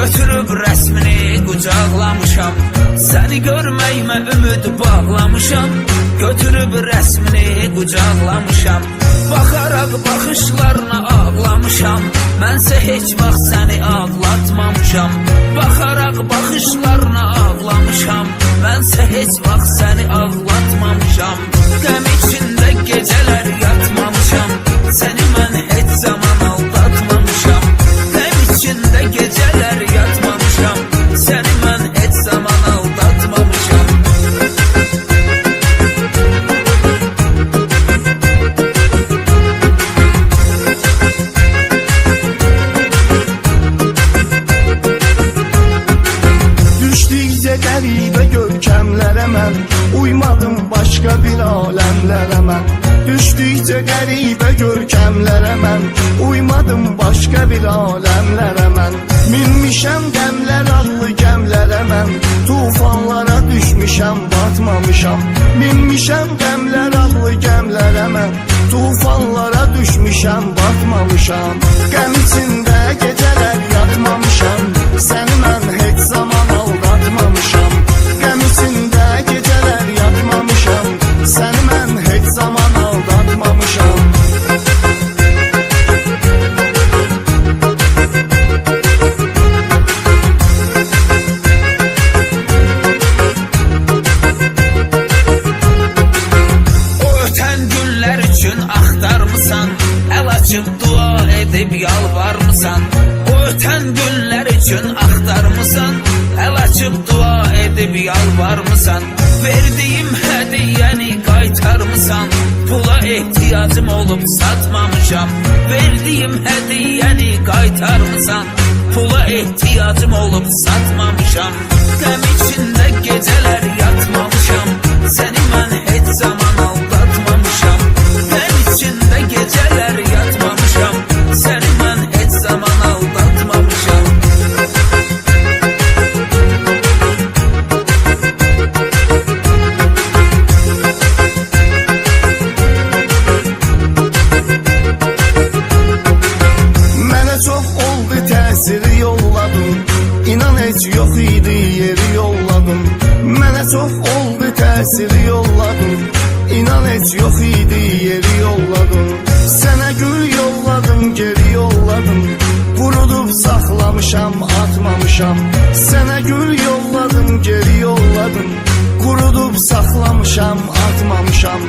götürüb rəsmini qucaqlamışam. Səni görməyimə ümid bağlamışam. Götürüb rəsmini qucaqlamışam. Baxaraq baxışlarına ağlamışam. Mənsə heç vaxt səni ağlatmamışam. Baxaraq baxışlarına ağlamışam. Mənsə heç vaxt səni ağlatmamışam. Qəm içində gecələr yatmamışam. Səni mən heç zaman aldatmamışam. Qəm içində gecələr yatmamışam. Səni mən heç zaman aldatmamışam. Düşdükcə qəribə görkəmlərə mən uymadım başqa bir aləmlərə mən. Düşdükcə qəribə görkəmlərə mən uymadım başqa bir aləmlərə mən. Minmişəm qəmlər adlı gəmlərə mən tufanlara düşmüşəm batmamışam. Minmişəm qəmlər adlı gəmlərə mən tufanlara düşmüşəm batmamışam. Qəm içində gecələr yatmamışam. Səni mən heç zaman aldatmamışam. Qəm içində gecələr yatmamışam. Səni mən heç zaman aldatmamışam. O ötən günlər üçün axtarmısan, əl açıb dua edib yalvarmısan. O ötən günlər üçün axtarmısan, əl açıb dua edib yalvarmısan. Verdiyim hədiyəni qaytarmısan, pula ehtiyacım olub satmamışam. Verdiyim hədiyəni qaytarmısan, pula ehtiyacım olub satmamışam. Qəm içində gecələr yatmamışam. Səni mən heç zaman aldatmamışam. Qəm içində gecələr yatmamışam. Səni mən heç zaman aldatmamışam. Mənə çox oldu təsiri yolladım. İnan heç yox idi yeri yolladım. Mənə çox oldu təsiri yolladım. İnan heç yox idi yeri yolladım. Sənə gül yolladım, geri yolladım. Qurudub saxlamışam, atmamışam. Sənə gül yolladım, geri yolladım. Qurudub saxlamışam, atmamışam.